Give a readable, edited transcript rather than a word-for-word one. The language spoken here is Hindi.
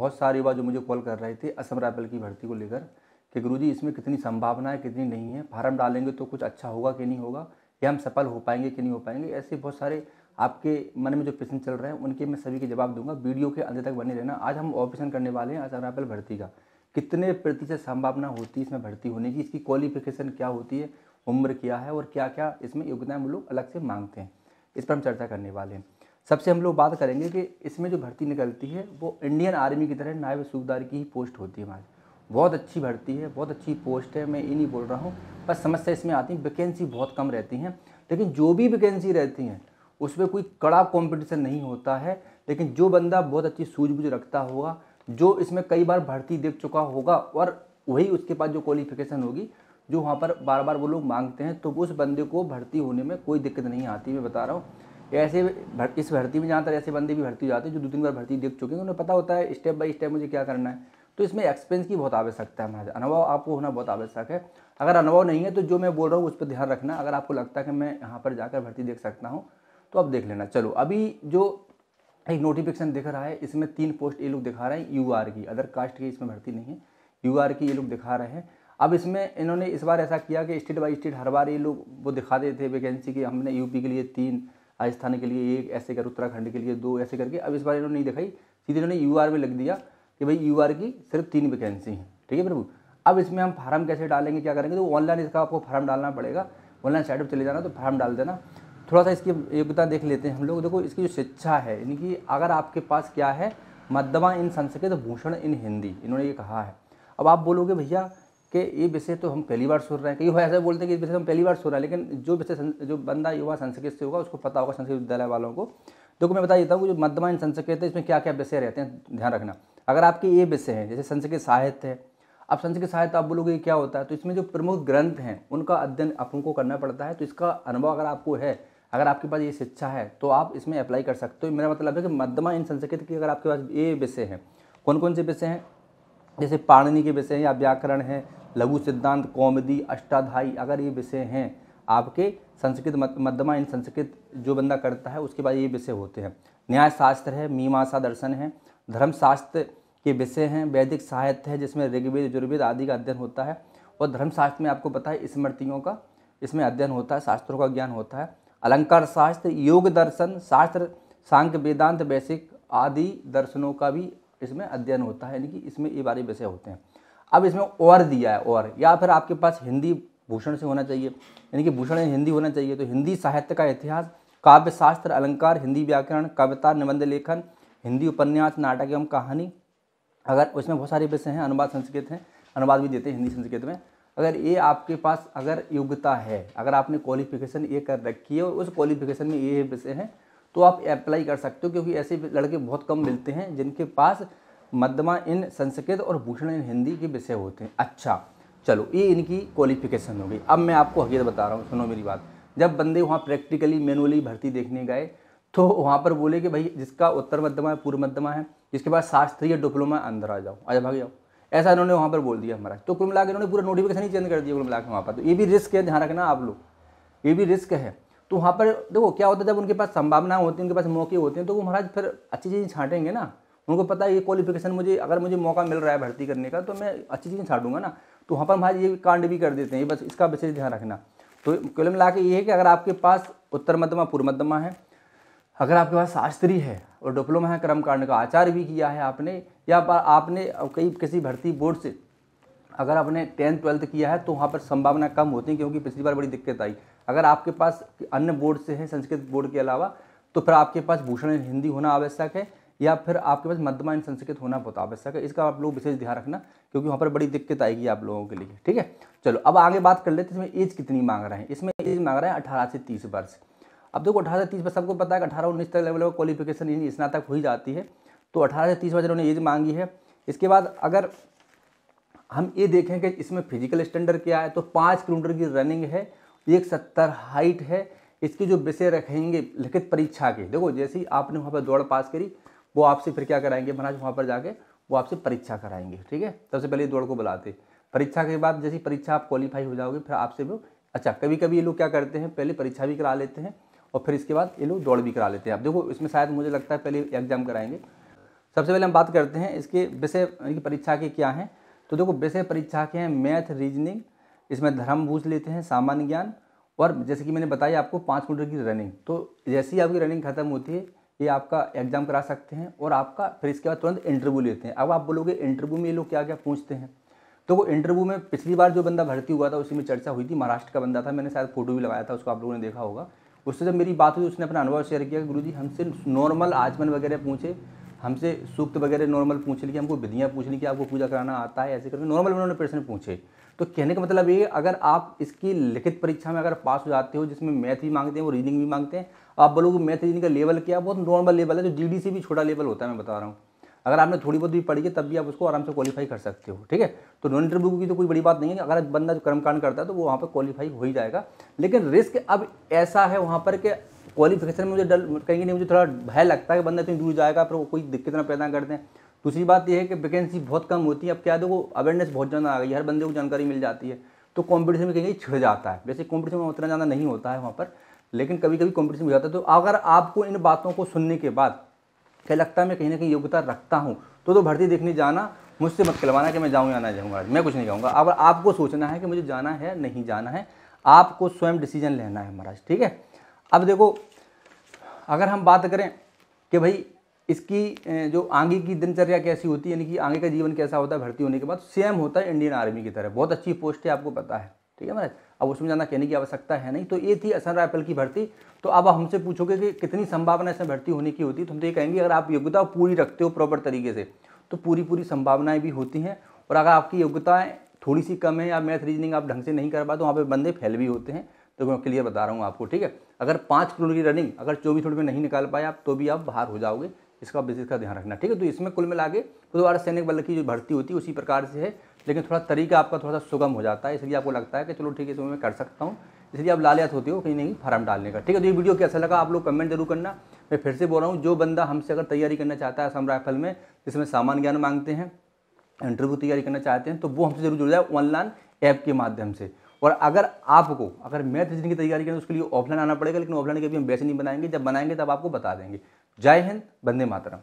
बहुत सारे युवा जो मुझे कॉल कर रहे थे असम राइफल की भर्ती को लेकर कि गुरुजी इसमें कितनी संभावना है, कितनी नहीं है, फार्म डालेंगे तो कुछ अच्छा होगा कि नहीं होगा, या हम सफल हो पाएंगे कि नहीं हो पाएंगे। ऐसे बहुत सारे आपके मन में जो प्रश्न चल रहे हैं उनके मैं सभी के जवाब दूंगा। वीडियो के अंत तक बने रहना। आज हम ऑप्शन करने वाले हैं असम राइफल भर्ती का, कितने प्रतिशत संभावना होती है इसमें भर्ती होने की, इसकी क्वालिफिकेशन क्या होती है, उम्र क्या है और क्या क्या इसमें योग्यताएं हम लोग अलग से मांगते हैं, इस पर हम चर्चा करने वाले हैं। सबसे हम लोग बात करेंगे कि इसमें जो भर्ती निकलती है वो इंडियन आर्मी की तरह नायब सूबेदार की ही पोस्ट होती है हमारी। बहुत अच्छी भर्ती है, बहुत अच्छी पोस्ट है, मैं ये नहीं बोल रहा हूँ। बस समस्या इसमें आती है वैकेंसी बहुत कम रहती हैं, लेकिन जो भी वैकेंसी रहती हैं उसमें कोई कड़ा कंपटीशन नहीं होता है। लेकिन जो बंदा बहुत अच्छी सूझबूझ रखता होगा, जो इसमें कई बार भर्ती देख चुका होगा और वही उसके पास जो क्वालिफिकेशन होगी जो वहाँ पर बार बार वो लोग मांगते हैं, तो उस बंदे को भर्ती होने में कोई दिक्कत नहीं आती। मैं बता रहा हूँ ऐसे इस भर्ती में जहाँ तक ऐसे बंदे भी भर्ती हो जाते हैं जो 2-3 बार भर्ती देख चुके हैं, उन्हें पता होता है स्टेप बाय स्टेप मुझे क्या करना है। तो इसमें एक्सपीरियंस की बहुत आवश्यकता है, हमारे अनुभव आपको होना बहुत आवश्यक है। अगर अनुभव नहीं है तो जो मैं बोल रहा हूँ उस पर ध्यान रखना। अगर आपको लगता है कि मैं यहाँ पर जाकर भर्ती देख सकता हूँ तो आप देख लेना। चलो, अभी जो एक नोटिफिकेशन दिख रहा है इसमें 3 पोस्ट ये लोग दिखा रहे हैं यूआर की, अदर कास्ट की इसमें भर्ती नहीं है, यूआर की ये लोग दिखा रहे हैं। अब इसमें इन्होंने इस बार ऐसा किया कि स्टेट बाय स्टेट हर बार ये लोग वो दिखा देते थे वैकेंसी की, हमने यूपी के लिए 3, राजस्थान के लिए 1, ऐसे कर उत्तराखंड के लिए 2, ऐसे करके। अब इस बार इन्होंने नहीं दिखाई, सीधे इन्होंने यूआर में लिख दिया कि भाई यूआर की सिर्फ 3 वैकेंसी हैं। ठीक है प्रभु। अब इसमें हम फार्म कैसे डालेंगे, क्या करेंगे, तो ऑनलाइन इसका आपको फार्म डालना पड़ेगा। ऑनलाइन साइट पर चले जाना तो फार्म डाल देना। थोड़ा सा इसकी योग्यता देख लेते हैं हम लोग। देखो इसकी जो शिक्षा है, यानी कि अगर आपके पास क्या है, मध्यमा इन संस्कृत भूषण इन हिंदी, इन्होंने ये कहा है। अब आप बोलोगे भैया कि ये विषय तो हम पहली बार सुन रहे हैं, कई ऐसा बोलते हैं कि ये विषय हम पहली बार सुन रहे हैं, लेकिन जो विषय जो बंदा युवा संस्कृत से होगा उसको पता होगा, संस्कृत विद्यालय वालों को। देखो मैं बता देता हूँ जो मध्यमा इन संस्कृत है इसमें क्या क्या विषय रहते हैं, ध्यान रखना। अगर आपके ये विषय हैं जैसे संस्कृत साहित्य है, अब संस्कृत साहित्य आप बोलोगे क्या होता है, तो इसमें जो प्रमुख ग्रंथ हैं उनका अध्ययन आपको करना पड़ता है। तो इसका अनुभव अगर आपको है, अगर आपके पास ये शिक्षा है तो आप इसमें अप्लाई कर सकते हो। मेरा मतलब है कि मध्यमा इन संस्कृत की अगर आपके पास ये विषय हैं, कौन कौन से विषय हैं, जैसे पाणिनि के विषय हैं या व्याकरण है, लघु सिद्धांत, कौमुदी, अष्टाध्यायी, अगर ये विषय हैं आपके संस्कृत मध्यमा इन संस्कृत जो बंदा करता है उसके बाद ये विषय होते हैं। न्याय शास्त्र है, मीमांसा दर्शन है, धर्मशास्त्र के विषय हैं, वैदिक साहित्य है जिसमें ऋग्वेद यजुर्वेद आदि का अध्ययन होता है, और धर्मशास्त्र में आपको पता है स्मृतियों का इसमें अध्ययन होता है, शास्त्रों का ज्ञान होता है। अलंकार शास्त्र, योग दर्शन शास्त्र, सांख्य वेदांत वैशिक आदि दर्शनों का भी इसमें अध्ययन होता है, यानी कि इसमें ये बारे विषय होते हैं। अब इसमें और दिया है और, या फिर आपके पास हिंदी भूषण से होना चाहिए, यानी कि भूषण हिंदी होना चाहिए, तो हिंदी साहित्य का इतिहास, काव्य शास्त्र, अलंकार, हिंदी व्याकरण, कविता, निबंध लेखन, हिंदी उपन्यास, नाटक एवं कहानी, अगर उसमें बहुत सारे विषय हैं, अनुवाद संस्कृत हैं, अनुवाद भी देते हैं हिंदी संस्कृत में। अगर ये आपके पास अगर योग्यता है, अगर आपने क्वालिफिकेशन ये कर रखी है और उस क्वालिफिकेशन में ये विषय हैं, तो आप अप्लाई कर सकते हो, क्योंकि ऐसे लड़के बहुत कम मिलते हैं जिनके पास मध्यमा इन संस्कृत और भूषण इन हिंदी के विषय होते हैं। अच्छा चलो, ये इनकी क्वालिफिकेशन हो गई। अब मैं आपको हकीकत बता रहा हूँ, सुनो मेरी बात। जब बंदे वहाँ प्रैक्टिकली मैनुअली भर्ती देखने गए तो वहाँ पर बोले कि भाई जिसका उत्तर मध्यमा है, पूर्व मध्यमा है, जिसके पास शास्त्रीय डिप्लोमा, अंदर आ जाओ, आजा भाग जाओ, ऐसा इन्होंने वहाँ पर बोल दिया हमारा। तो कुल मिला के इन्होंने पूरा नोटिफिकेशन ही चेंज कर दिया कुल मिला के वहाँ पर। तो ये भी रिस्क है, ध्यान रखना आप लोग, ये भी रिस्क है। तो वहाँ पर देखो क्या होता है, जब उनके पास संभावना होती है, उनके पास मौके होते हैं, तो वो महाराज फिर अच्छी चीज़ें छाँटेंगे ना। उनको पता है ये क्वालिफिकेशन मुझे, अगर मुझे मौका मिल रहा है भर्ती करने का तो मैं अच्छी चीज़ें छाँटूंगा ना। तो वहाँ पर महाराज ये कांड भी कर देते हैं, बस इसका विशेष ध्यान रखना। तो कुल मिला के ये है कि अगर आपके पास उत्तर मध्यमा, पूर्व मध्यमा है, अगर आपके पास शास्त्री है और डिप्लोमा है, कर्मकांड का आचार्य भी किया है आपने, या आपने कई किसी भर्ती बोर्ड से अगर आपने 10th 12th किया है, तो वहाँ पर संभावना कम होती है, क्योंकि पिछली बार बड़ी दिक्कत आई। अगर आपके पास अन्य बोर्ड से है संस्कृत बोर्ड के अलावा, तो फिर आपके पास भूषण हिंदी होना आवश्यक है, या फिर आपके पास मध्यमा इन संस्कृत होना बहुत आवश्यक है। इसका आप लोग विशेष ध्यान रखना, क्योंकि वहाँ पर बड़ी दिक्कत आएगी आप लोगों के लिए। ठीक है, चलो अब आगे बात कर लेते हैं। इसमें एज कितनी मांग रहे हैं, इसमें एज मांग रहे हैं 18 से 30 वर्ष। अब देखो 18 से 30 वर्ष, सबको पता है कि 18-19 तक लेवल का क्वालिफिकेशन स्नातक हो ही जाती है, तो 18 से 30 वर्ष इन्होंने एज मांगी है। इसके बाद अगर हम ये देखें कि इसमें फिजिकल स्टैंडर्ड क्या है, तो 5 किलोमीटर की रनिंग है, 170 हाइट है। इसकी जो विषय रखेंगे लिखित परीक्षा के, देखो जैसे ही आपने वहाँ पर दौड़ पास करी, वो आपसे फिर क्या कराएंगे महाराज, वहाँ पर जाके वो आपसे परीक्षा कराएंगे। ठीक है, सबसे पहले दौड़ को बुलाते, परीक्षा के बाद जैसी परीक्षा आप क्वालिफाई हो जाओगे, फिर आपसे वो, अच्छा कभी कभी ये लोग क्या करते हैं, पहले परीक्षा भी करा लेते हैं और फिर इसके बाद ये लोग दौड़ भी करा लेते हैं। अब देखो इसमें शायद मुझे लगता है पहले एग्जाम कराएंगे, सबसे पहले हम बात करते हैं इसके विषय की परीक्षा के क्या हैं। तो देखो विषय परीक्षा के हैं मैथ, रीजनिंग, इसमें धर्म पूछ लेते हैं, सामान्य ज्ञान, और जैसे कि मैंने बताया आपको 5 मीटर की रनिंग। तो जैसे ही आपकी रनिंग खत्म होती है ये आपका एग्जाम करा सकते हैं और आपका फिर इसके बाद तुरंत इंटरव्यू लेते हैं। अब आप बोलोगे इंटरव्यू में ये लोग क्या क्या पूछते हैं। तो वो इंटरव्यू में पिछली बार जो बंदा भर्ती हुआ था उसी में चर्चा हुई थी, महाराष्ट्र का बंदा था, मैंने शायद फोटो भी लगाया था, उसको आप लोगों ने देखा होगा। उससे जब मेरी बात हुई उसने अपना अनुभव शेयर किया कि गुरुजी हमसे नॉर्मल आचमन वगैरह पूछे, हमसे सूक्त वगैरह नॉर्मल पूछ ली, हमको विधियाँ पूछ ली कि आपको पूजा कराना आता है, ऐसे करके नॉर्मल उन्होंने प्रश्न पूछे। तो कहने का मतलब ये, अगर आप इसकी लिखित परीक्षा में अगर पास हो जाते हो, जिसमें मैथ भी मांगते हैं वो रीजनिंग भी मांगते हैं, आप बोलोगे मैथ रीजनिंग का लेवल क्या, बहुत नॉर्मल लेवल है, जो जीडी से भी छोटा लेवल होता है, मैं बता रहा हूँ। अगर आपने थोड़ी बहुत भी पढ़ी है तब भी आप उसको आराम से क्वालिफाई कर सकते हो, ठीक है। तो नॉन इंटरव्यू की तो कोई बड़ी बात नहीं है, अगर बंदा जो कर्मकांड करता है तो वो वहाँ पर क्वालिफाई हो ही जाएगा। लेकिन रिस्क अब ऐसा है वहाँ पर कि क्वालिफिकेशन में मुझे डर कहीं नहीं, मुझे थोड़ा भय लगता है कि बंदा इतनी दूर जाएगा फिर कोई दिक्कत ना पैदा कर दें। दूसरी बात यह है कि वैकेंसी बहुत कम होती है। अब क्या देखो अवेयरनेस बहुत ज़्यादा आ गई है, हर बंदे को जानकारी मिल जाती है, तो कॉम्पिटिशन में कहीं छिड़ जाता है। वैसे कॉम्पिटिशन में उतना ज़्यादा नहीं होता है वहाँ पर, लेकिन कभी कभी कॉम्पिटिशन हो जाता है। तो अगर आपको इन बातों को सुनने के बाद क्या लगता है मैं कहीं ना कहीं योग्यता रखता हूँ, तो भर्ती देखने जाना, मुझसे मत कहलवाना कि मैं जाऊँ या ना जाऊँगा, मैं कुछ नहीं कहूँगा। अगर आपको सोचना है कि मुझे जाना है नहीं जाना है, आपको स्वयं डिसीजन लेना है महाराज, ठीक है। अब देखो अगर हम बात करें कि भाई इसकी जो आगे की दिनचर्या कैसी होती है, यानी कि आगे का जीवन कैसा होता है भर्ती होने के बाद, सेम होता है इंडियन आर्मी की तरह, बहुत अच्छी पोस्ट है, आपको पता है, ठीक है महाराज। अब उसमें जाना कहने की आवश्यकता है नहीं। तो ये थी असम राइफल की भर्ती। तो अब हमसे पूछोगे कि कितनी संभावना इसमें भर्ती होने की होती है, तो हम तो ये कहेंगे अगर आप योग्यता पूरी रखते हो प्रॉपर तरीके से तो पूरी संभावनाएं भी होती हैं। और अगर आपकी योग्यताएं थोड़ी सी कम है या मैथ रीजनिंग आप ढंग से नहीं कर पाते तो वहाँ पे बंदे फेल भी होते हैं। तो मैं क्लियर बता रहा हूँ आपको, ठीक है। अगर 5 किलोमीटर की रनिंग अगर 24 मिनट में नहीं निकाल पाए आप तो भी आप बाहर हो जाओगे, इसका विशेष का ध्यान रखना, ठीक है। तो इसमें कुल मिला के तो दोबारा सैनिक बल की जो भर्ती होती है उसी प्रकार से है, लेकिन थोड़ा तरीका आपका थोड़ा सा सुगम हो जाता है, इसलिए आपको लगता है कि चलो ठीक है इसमें मैं कर सकता हूँ, इसलिए आप लालियात होते हो कहीं नहीं फार्म डालने का, ठीक है। तो ये वीडियो कैसा लगा आप लोग कमेंट जरूर करना। मैं फिर से बोल रहा हूँ, जो बंदा हमसे अगर तैयारी करना चाहता है असम राइफल में, जिसमें सामान्य ज्ञान मांगते हैं, इंटरव्यू तैयारी करना चाहते हैं, तो वो हमसे जरूर जुड़ जाए ऑनलाइन ऐप के माध्यम से। और अगर मैथ रीजनिंग की तैयारी करें तो उसके लिए ऑफलाइन आना पड़ेगा, लेकिन ऑफलाइन के भी हम बैच नहीं बनाएंगे, जब बनाएंगे तब आपको बता देंगे। जय हिंद, वंदे मातरम।